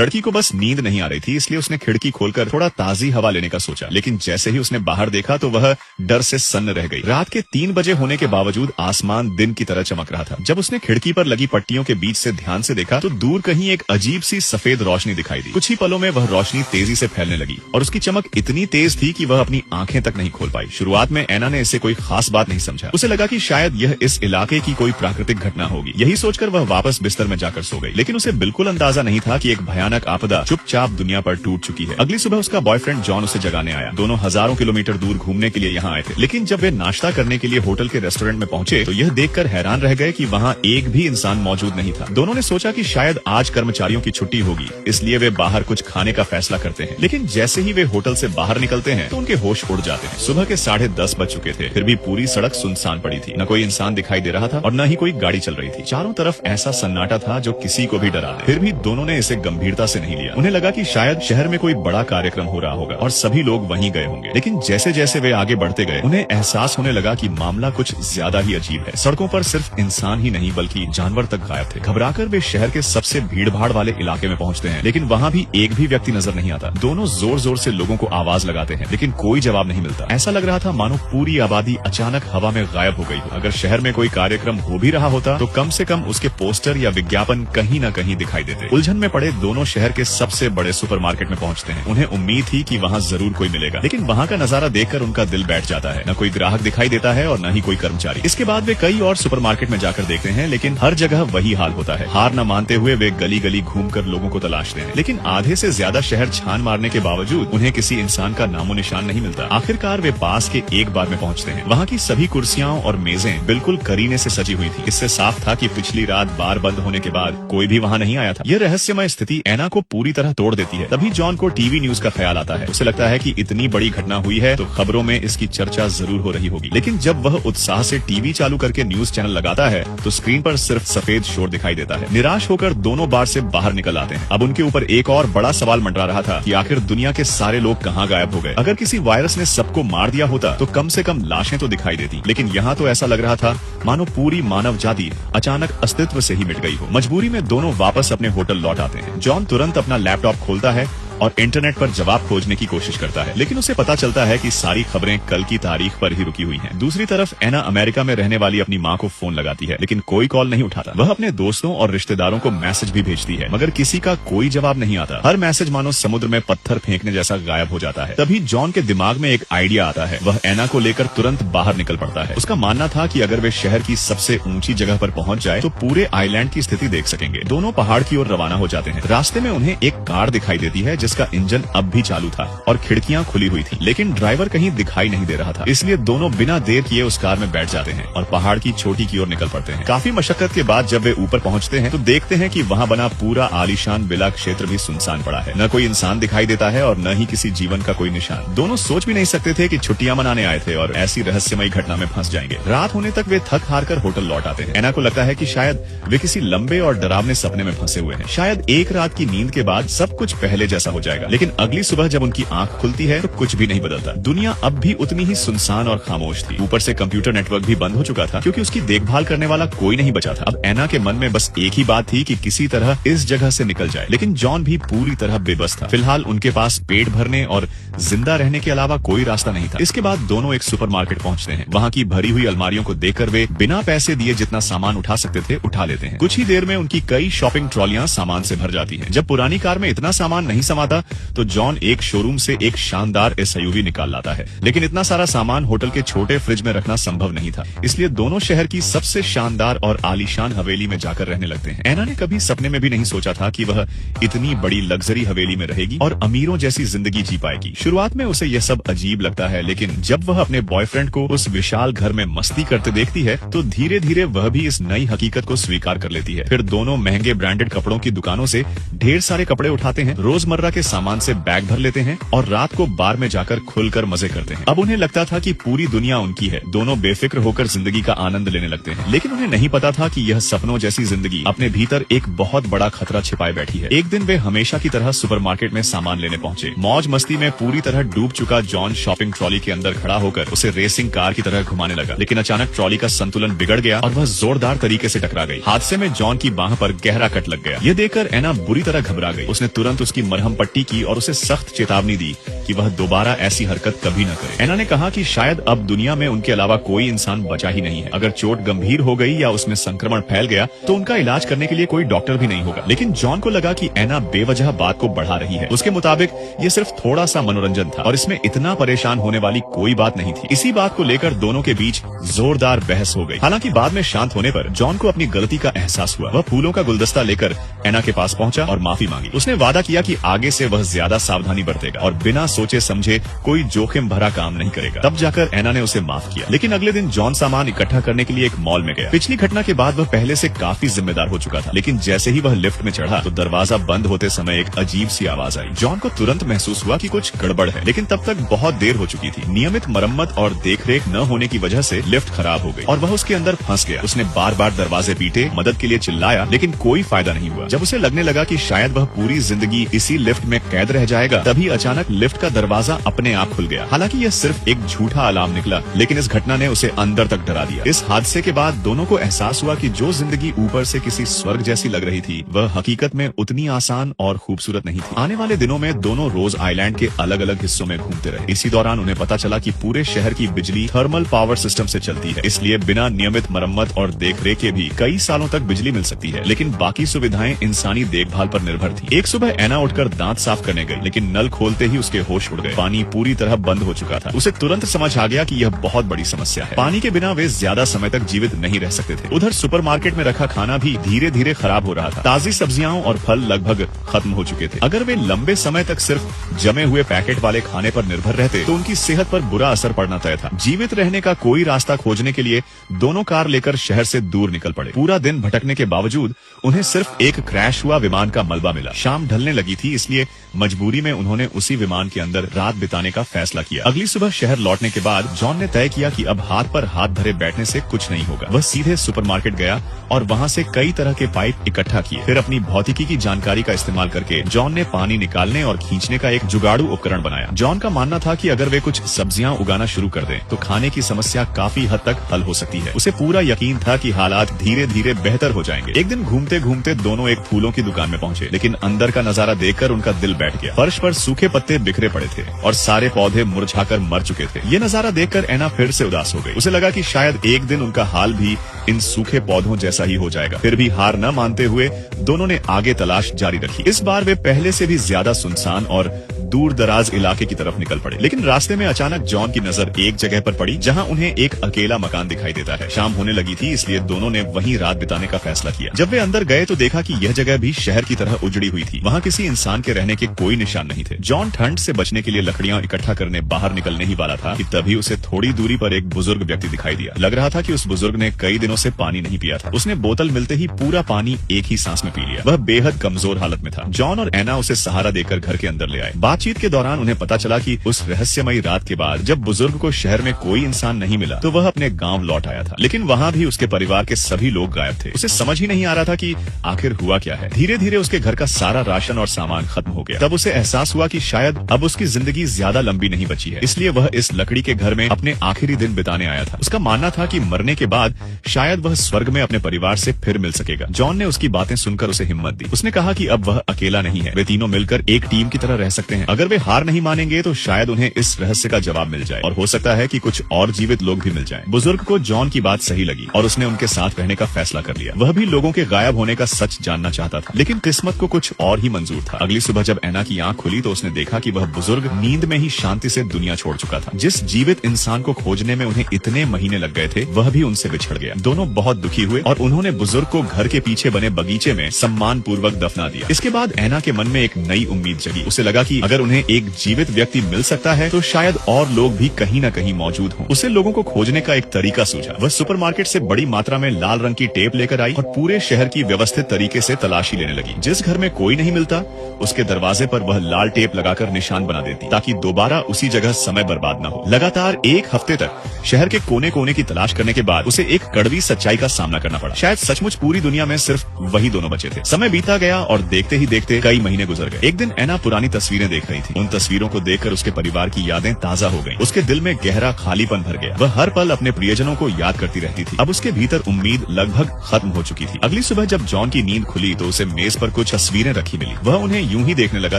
लड़की को बस नींद नहीं आ रही थी, इसलिए उसने खिड़की खोलकर थोड़ा ताजी हवा लेने का सोचा, लेकिन जैसे ही उसने बाहर देखा तो वह डर से सन्न रह गई। रात के 3 बजे होने के बावजूद आसमान दिन की तरह चमक रहा था। जब उसने खिड़की पर लगी पट्टियों के बीच से ध्यान से देखा तो दूर कहीं एक अजीब सी सफेद रोशनी दिखाई दी। कुछ ही पलों में वह रोशनी तेजी से फैलने लगी और उसकी चमक इतनी तेज थी कि वह अपनी आंखें तक नहीं खोल पाई। शुरुआत में एना ने इसे कोई खास बात नहीं समझा। उसे लगा कि शायद यह इस इलाके की कोई प्राकृतिक घटना होगी। यही सोचकर वह वापस बिस्तर में जाकर सो गई, लेकिन उसे बिल्कुल अंदाजा नहीं था कि एक भयानक आपदा चुपचाप दुनिया पर टूट चुकी है। अगली सुबह उसका बॉयफ्रेंड जॉन उसे जगाने आया। दोनों हजारों किलोमीटर दूर घूमने के लिए यहाँ आए थे, लेकिन जब वे नाश्ता करने के लिए होटल के रेस्टोरेंट में पहुंचे तो यह देखकर हैरान रह गए कि वहाँ एक भी इंसान मौजूद नहीं था। दोनों ने सोचा कि शायद आज कर्मचारियों की छुट्टी होगी, इसलिए वे बाहर कुछ खाने का फैसला करते हैं। लेकिन जैसे ही वे होटल से बाहर निकलते हैं तो उनके होश उड़ जाते हैं। सुबह के 10:30 बज चुके थे, फिर भी पूरी सड़क सुनसान पड़ी थी। न कोई इंसान दिखाई दे रहा था और न ही कोई गाड़ी चल रही थी। चारों तरफ ऐसा सन्नाटा था जो किसी को भी डरा दे। फिर भी दोनों ने इसे गंभीरता से नहीं लिया। उन्हें लगा कि शायद शहर में कोई बड़ा कार्यक्रम हो रहा होगा और सभी लोग वहीं गए होंगे। लेकिन जैसे जैसे वे आगे बढ़ते गए उन्हें एहसास होने लगा कि मामला कुछ ज्यादा ही अजीब है। सड़कों पर सिर्फ इंसान ही नहीं बल्कि जानवर तक गायब थे। घबराकर वे शहर के सबसे भीड़-भाड़ वाले इलाके में पहुंचते हैं, लेकिन वहाँ भी एक भी व्यक्ति नजर नहीं आता। दोनों जोर जोर से लोगों को आवाज लगाते हैं, लेकिन कोई जवाब नहीं मिलता। ऐसा लग रहा था मानो पूरी आबादी अचानक हवा में गायब हो गई हो। अगर शहर में कोई कार्यक्रम हो भी रहा होता तो कम से कम उसके पोस्टर या विज्ञापन कहीं न कहीं दिखाई देते। उलझन में पड़े दोनों शहर के सबसे बड़े सुपरमार्केट में पहुंचते हैं। उन्हें उम्मीद थी कि वहाँ जरूर कोई मिलेगा, लेकिन वहाँ का नजारा देखकर उनका दिल बैठ जाता है। न कोई ग्राहक दिखाई देता है और न ही कोई कर्मचारी। इसके बाद वे कई और सुपरमार्केट में जाकर देखते हैं, लेकिन हर जगह वही हाल होता है। हार न मानते हुए वे गली गली घूमकर लोगों को तलाशते हैं, लेकिन आधे से ज्यादा शहर छान मारने के बावजूद उन्हें किसी इंसान का नामो निशान नहीं मिलता। आखिरकार वे पास के एक बार में पहुंचते हैं। वहाँ की सभी कुर्सियां और मेजें बिल्कुल करीने से सजी हुई थी। इससे साफ था कि पिछली रात बार बंद होने के बाद कोई भी वहाँ नहीं आया था। यह रहस्यमय स्थिति एना को पूरी तरह तोड़ देती है। तभी जॉन को टीवी न्यूज का ख्याल आता है। उसे लगता है कि इतनी बड़ी घटना हुई है तो खबरों में इसकी चर्चा जरूर हो रही होगी। लेकिन जब वह उत्साह से टीवी चालू करके न्यूज चैनल लगाता है तो स्क्रीन पर सिर्फ सफेद शोर दिखाई देता है। निराश होकर दोनों बार से बाहर निकल आते हैं। अब उनके ऊपर एक और बड़ा सवाल मंडरा रहा था कि आखिर दुनिया के सारे लोग कहाँ गायब हो गए। अगर किसी वायरस ने सबको मार दिया होता तो कम से कम लाशें तो दिखाई देती, लेकिन यहाँ तो ऐसा लग रहा था मानो पूरी मानव जाति अचानक अस्तित्व से ही मिट गई हो। मजबूरी में दोनों वापस अपने होटल लौट आते हैं। जॉन तुरंत अपना लैपटॉप खोलता है और इंटरनेट पर जवाब खोजने की कोशिश करता है, लेकिन उसे पता चलता है कि सारी खबरें कल की तारीख पर ही रुकी हुई हैं। दूसरी तरफ एना अमेरिका में रहने वाली अपनी माँ को फोन लगाती है, लेकिन कोई कॉल नहीं उठाता। वह अपने दोस्तों और रिश्तेदारों को मैसेज भी भेजती है, मगर किसी का कोई जवाब नहीं आता। हर मैसेज मानो समुद्र में पत्थर फेंकने जैसा गायब हो जाता है। तभी जॉन के दिमाग में एक आइडिया आता है। वह एना को लेकर तुरंत बाहर निकल पड़ता है। उसका मानना था कि अगर वे शहर की सबसे ऊंची जगह पर पहुंच जाए तो पूरे आइलैंड की स्थिति देख सकेंगे। दोनों पहाड़ की ओर रवाना हो जाते हैं। रास्ते में उन्हें एक कार दिखाई देती है जिसका इंजन अब भी चालू था और खिड़कियां खुली हुई थी, लेकिन ड्राइवर कहीं दिखाई नहीं दे रहा था। इसलिए दोनों बिना देर किए उस कार में बैठ जाते हैं और पहाड़ की चोटी की ओर निकल पड़ते हैं। काफी मशक्कत के बाद जब वे ऊपर पहुंचते हैं तो देखते हैं कि वहां बना पूरा आलीशान विला क्षेत्र भी सुनसान पड़ा है। न कोई इंसान दिखाई देता है और न ही किसी जीवन का कोई निशान। दोनों सोच भी नहीं सकते थे कि छुट्टियां मनाने आए थे और ऐसी रहस्यमयी घटना में फंस जाएंगे। रात होने तक वे थक हार कर होटल लौट आते हैं। एना को लगता है कि शायद वे किसी लंबे और डरावने सपने में फंसे हुए हैं। शायद एक रात की नींद के बाद सब कुछ पहले जैसा हो जाएगा, लेकिन अगली सुबह जब उनकी आंख खुलती है तो कुछ भी नहीं बदलता। दुनिया अब भी उतनी ही सुनसान और खामोश थी। ऊपर से कंप्यूटर नेटवर्क भी बंद हो चुका था क्योंकि उसकी देखभाल करने वाला कोई नहीं बचा था। अब एना के मन में बस एक ही बात थी कि किसी तरह इस जगह से निकल जाए, लेकिन जॉन भी पूरी तरह बेबस था। फिलहाल उनके पास पेट भरने और जिंदा रहने के अलावा कोई रास्ता नहीं था। इसके बाद दोनों एक सुपरमार्केट पहुंचते हैं। वहां की भरी हुई अलमारियों को देखकर वे बिना पैसे दिए जितना सामान उठा सकते थे उठा लेते हैं। कुछ ही देर में उनकी कई शॉपिंग ट्रॉलियां सामान से भर जाती हैं। जब पुरानी कार में इतना सामान नहीं समाता तो जॉन एक शोरूम से एक शानदार एसयूवी निकाल लाता है, लेकिन इतना सारा सामान होटल के छोटे फ्रिज में रखना संभव नहीं था। इसलिए दोनों शहर की सबसे शानदार और आलीशान हवेली में जाकर रहने लगते हैं। एना ने कभी सपने में भी नहीं सोचा था कि वह इतनी बड़ी लग्जरी हवेली में रहेगी और अमीरों जैसी जिंदगी जी पाएगी। शुरुआत में उसे यह सब अजीब लगता है, लेकिन जब वह अपने बॉयफ्रेंड को उस विशाल घर में मस्ती करते देखती है तो धीरे धीरे वह भी इस नई हकीकत को स्वीकार कर लेती है। फिर दोनों महंगे ब्रांडेड कपड़ों की दुकानों से ढेर सारे कपड़े उठाते हैं। रोजमर्रा तरह के सामान से बैग भर लेते हैं और रात को बार में जाकर खुलकर मजे करते हैं। अब उन्हें लगता था कि पूरी दुनिया उनकी है। दोनों बेफिक्र होकर जिंदगी का आनंद लेने लगते हैं, लेकिन उन्हें नहीं पता था कि यह सपनों जैसी जिंदगी अपने भीतर एक बहुत बड़ा खतरा छिपाए बैठी है। एक दिन वे हमेशा की तरह सुपरमार्केट में सामान लेने पहुंचे। मौज मस्ती में पूरी तरह डूब चुका जॉन शॉपिंग ट्रॉली के अंदर खड़ा होकर उसे रेसिंग कार की तरह घुमाने लगा, लेकिन अचानक ट्रॉली का संतुलन बिगड़ गया और वह जोरदार तरीके से टकरा गई। हादसे में जॉन की बांह पर गहरा कट लग गया। यह देखकर एना बुरी तरह घबरा गई। उसने तुरंत उसकी मरहम पट्टी की और उसे सख्त चेतावनी दी कि वह दोबारा ऐसी हरकत कभी न करे। एना ने कहा कि शायद अब दुनिया में उनके अलावा कोई इंसान बचा ही नहीं है। अगर चोट गंभीर हो गई या उसमें संक्रमण फैल गया तो उनका इलाज करने के लिए कोई डॉक्टर भी नहीं होगा। लेकिन जॉन को लगा कि एना बेवजह बात को बढ़ा रही है। उसके मुताबिक ये सिर्फ थोड़ा सा मनोरंजन था और इसमें इतना परेशान होने वाली कोई बात नहीं थी। इसी बात को लेकर दोनों के बीच जोरदार बहस हो गई। हालांकि बाद में शांत होने पर जॉन को अपनी गलती का एहसास हुआ। वह फूलों का गुलदस्ता लेकर एना के पास पहुंचा और माफी मांगी। उसने वादा किया कि आगे से वह ज्यादा सावधानी बरतेगा और बिना सोचे समझे कोई जोखिम भरा काम नहीं करेगा। तब जाकर एना ने उसे माफ किया। लेकिन अगले दिन जॉन सामान इकट्ठा करने के लिए एक मॉल में गया। पिछली घटना के बाद वह पहले से काफी जिम्मेदार हो चुका था, लेकिन जैसे ही वह लिफ्ट में चढ़ा तो दरवाजा बंद होते समय एक अजीब सी आवाज आई। जॉन को तुरंत महसूस हुआ कि कुछ गड़बड़ है, लेकिन तब तक बहुत देर हो चुकी थी। नियमित मरम्मत और देखरेख न होने की वजह से लिफ्ट खराब हो गई और वह उसके अंदर फंस गया। उसने बार बार दरवाजे पीटे, मदद के लिए चिल्लाया, लेकिन कोई फायदा नहीं हुआ। जब उसे लगने लगा कि शायद वह पूरी जिंदगी इसी लिफ्ट में कैद रह जाएगा, तभी अचानक लिफ्ट का दरवाजा अपने आप खुल गया। हालांकि यह सिर्फ एक झूठा अलार्म निकला, लेकिन इस घटना ने उसे अंदर तक डरा दिया। इस हादसे के बाद दोनों को एहसास हुआ कि जो जिंदगी ऊपर से किसी स्वर्ग जैसी लग रही थी, वह हकीकत में उतनी आसान और खूबसूरत नहीं थी। आने वाले दिनों में दोनों रोज आइलैंड के अलग अलग हिस्सों में घूमते रहे। इसी दौरान उन्हें पता चला कि पूरे शहर की बिजली थर्मल पावर सिस्टम से चलती है, इसलिए बिना नियमित मरम्मत और देखरेख के भी कई सालों तक बिजली मिल सकती है। लेकिन बाकी सुविधाएं इंसानी देखभाल पर निर्भर थी। एक सुबह एना उठकर दांत साफ करने गई, लेकिन नल खोलते ही उसके होश उड़ गए। पानी पूरी तरह बंद हो चुका था। उसे तुरंत समझ आ गया कि यह बहुत बड़ी समस्या है। पानी के बिना वे ज्यादा समय तक जीवित नहीं रह सकते थे। उधर सुपरमार्केट में रखा खाना भी धीरे धीरे खराब हो रहा था। ताजी सब्जियां और फल लगभग खत्म हो चुके थे। अगर वे लंबे समय तक सिर्फ जमे हुए पैकेट वाले खाने पर निर्भर रहते तो उनकी सेहत पर बुरा असर पड़ना तय था। जीवित रहने का कोई रास्ता खोजने के लिए दोनों कार लेकर शहर से दूर निकल पड़े। पूरा दिन भटकने के बावजूद उन्हें सिर्फ एक क्रैश हुआ विमान का मलबा मिला। शाम ढलने लगी थी, इसलिए मजबूरी में उन्होंने उसी विमान के अंदर रात बिताने का फैसला किया। अगली सुबह शहर लौटने के बाद जॉन ने तय किया कि अब हाथ पर हाथ धरे बैठने से कुछ नहीं होगा। वह सीधे सुपरमार्केट गया और वहां से कई तरह के पाइप इकट्ठा किए। फिर अपनी भौतिकी की जानकारी का इस्तेमाल करके जॉन ने पानी निकालने और खींचने का एक जुगाड़ू उपकरण बनाया। जॉन का मानना था कि अगर वे कुछ सब्जियां उगाना शुरू कर दें तो खाने की समस्या काफी हद तक हल हो सकती है। उसे पूरा यकीन था कि हालात धीरे धीरे बेहतर हो जाएंगे। एक दिन घूमते घूमते दोनों एक फूलों की दुकान में पहुंचे, लेकिन अंदर का नजारा देखकर उनका दिल बैठ गया। फर्श पर सूखे पत्ते बिखरे पड़े थे और सारे पौधे मुरझाकर मर चुके थे। ये नजारा देखकर एना फिर से उदास हो गई। उसे लगा कि शायद एक दिन उनका हाल भी इन सूखे पौधों जैसा ही हो जाएगा। फिर भी हार न मानते हुए दोनों ने आगे तलाश जारी रखी। इस बार वे पहले से भी ज्यादा सुनसान और दूर दराज इलाके की तरफ निकल पड़े। लेकिन रास्ते में अचानक जॉन की नजर एक जगह पर पड़ी जहां उन्हें एक अकेला मकान दिखाई देता है। शाम होने लगी थी, इसलिए दोनों ने वहीं रात बिताने का फैसला किया। जब वे अंदर गए तो देखा कि यह जगह भी शहर की तरह उजड़ी हुई थी। वहां किसी इंसान के रहने के कोई निशान नहीं थे। जॉन ठंड से बचने के लिए लकड़ियां इकट्ठा करने बाहर निकलने ही वाला था कि तभी उसे थोड़ी दूरी पर एक बुजुर्ग व्यक्ति दिखाई दिया। लग रहा था कि उस बुजुर्ग ने कई दिनों से पानी नहीं पिया था। उसने बोतल मिलते ही पूरा पानी एक ही सांस में पी लिया। वह बेहद कमजोर हालत में था। जॉन और एना उसे सहारा देकर घर के अंदर ले आए। बातचीत के दौरान उन्हें पता चला कि उस रहस्यमयी रात के बाद जब बुजुर्ग को शहर में कोई इंसान नहीं मिला तो वह अपने गांव लौट आया था, लेकिन वहां भी उसके परिवार के सभी लोग गायब थे। उसे समझ ही नहीं आ रहा था कि आखिर हुआ क्या है। धीरे धीरे उसके घर का सारा राशन और सामान खत्म हो गया। तब उसे एहसास हुआ कि शायद अब उसकी जिंदगी ज्यादा लंबी नहीं बची है, इसलिए वह इस लकड़ी के घर में अपने आखिरी दिन बिताने आया था। उसका मानना था कि मरने के बाद शायद वह स्वर्ग में अपने परिवार से फिर मिल सकेगा। जॉन ने उसकी बातें सुनकर उसे हिम्मत दी। उसने कहा कि अब वह अकेला नहीं है, वे तीनों मिलकर एक टीम की तरह रह सकते हैं। अगर वे हार नहीं मानेंगे तो शायद उन्हें इस रहस्य का जवाब मिल जाए और हो सकता है कि कुछ और जीवित लोग भी मिल जाएं। बुजुर्ग को जॉन की बात सही लगी और उसने उनके साथ रहने का फैसला कर लिया। वह भी लोगों के गायब होने का सच जानना चाहता था, लेकिन किस्मत को कुछ और ही मंजूर था। अगली सुबह जब एना की आंख खुली तो उसने देखा कि वह बुजुर्ग नींद में ही शांति से दुनिया छोड़ चुका था। जिस जीवित इंसान को खोजने में उन्हें इतने महीने लग गए थे, वह भी उनसे बिछड़ गया। दोनों बहुत दुखी हुए और उन्होंने बुजुर्ग को घर के पीछे बने बगीचे में सम्मान पूर्वक दफना दिया। इसके बाद एना के मन में एक नई उम्मीद जगी। उसे लगा कि अगर अगर उन्हें एक जीवित व्यक्ति मिल सकता है तो शायद और लोग भी कहीं न कहीं मौजूद हों। उसे लोगों को खोजने का एक तरीका सूझा। वह सुपरमार्केट से बड़ी मात्रा में लाल रंग की टेप लेकर आई और पूरे शहर की व्यवस्थित तरीके से तलाशी लेने लगी। जिस घर में कोई नहीं मिलता उसके दरवाजे पर वह लाल टेप लगाकर निशान बना देती ताकि दोबारा उसी जगह समय बर्बाद न हो। लगातार एक हफ्ते तक शहर के कोने कोने की तलाश करने के बाद उसे एक कड़वी सच्चाई का सामना करना पड़ा। शायद सचमुच पूरी दुनिया में सिर्फ वही दोनों बचे थे। समय बीता गया और देखते ही देखते कई महीने गुजर गए। एक दिन एना पुरानी तस्वीरें देख रही थी। उन तस्वीरों को देखकर उसके परिवार की यादें ताजा हो गईं। उसके दिल में गहरा खालीपन भर गया। वह हर पल अपने प्रियजनों को याद करती रहती थी। अब उसके भीतर उम्मीद लगभग खत्म हो चुकी थी। अगली सुबह जब जॉन की नींद खुली तो उसे मेज पर कुछ तस्वीरें रखी मिली। वह उन्हें यूं ही देखने लगा,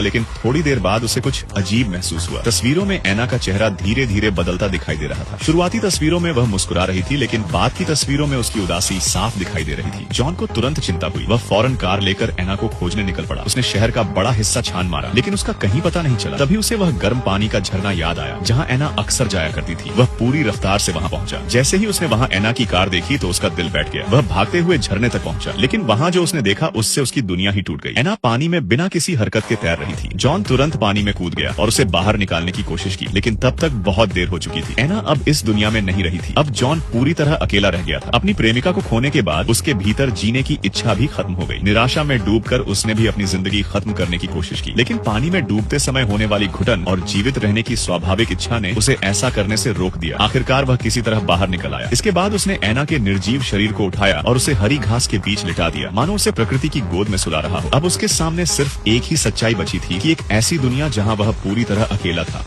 लेकिन थोड़ी देर बाद उसे कुछ अजीब महसूस हुआ। तस्वीरों में एना का चेहरा धीरे धीरे बदलता दिखाई दे रहा था। शुरुआती तस्वीरों में वह मुस्कुरा रही थी, लेकिन बाद की तस्वीरों में उसकी उदासी साफ दिखाई दे रही थी। जॉन को तुरंत चिंता हुई। वह फौरन कार लेकर एना को खोजने निकल पड़ा। उसने शहर का बड़ा हिस्सा छान मारा, लेकिन उसका कहीं पता नहीं चला। तभी उसे वह गर्म पानी का झरना याद आया जहाँ एना अक्सर जाया करती थी। वह पूरी रफ्तार से वहाँ पहुँचा। जैसे ही उसने वहाँ एना की कार देखी तो उसका दिल बैठ गया। वह भागते हुए झरने तक पहुँचा, लेकिन वहाँ जो उसने देखा उससे उसकी दुनिया ही टूट गई। एना पानी में बिना किसी हरकत के तैर रही थी। जॉन तुरंत पानी में कूद गया और उसे बाहर निकालने की कोशिश की, लेकिन तब तक बहुत देर हो चुकी थी। एना अब इस दुनिया में नहीं रही थी। अब जॉन पूरी तरह अकेला रह गया था। अपनी प्रेमिका को खोने के बाद उसके भीतर जीने की इच्छा भी खत्म हो गई। निराशा में डूबकर उसने भी अपनी जिंदगी खत्म करने की कोशिश की, लेकिन पानी में डूबते समय होने वाली घुटन और जीवित रहने की स्वाभाविक इच्छा ने उसे ऐसा करने से रोक दिया। आखिरकार वह किसी तरह बाहर निकल आया। इसके बाद उसने एना के निर्जीव शरीर को उठाया और उसे हरी घास के बीच लिटा दिया, मानो उसे प्रकृति की गोद में सुला रहा हो। अब उसके सामने सिर्फ एक ही सच्चाई बची थी कि एक ऐसी दुनिया जहाँ वह पूरी तरह अकेला था।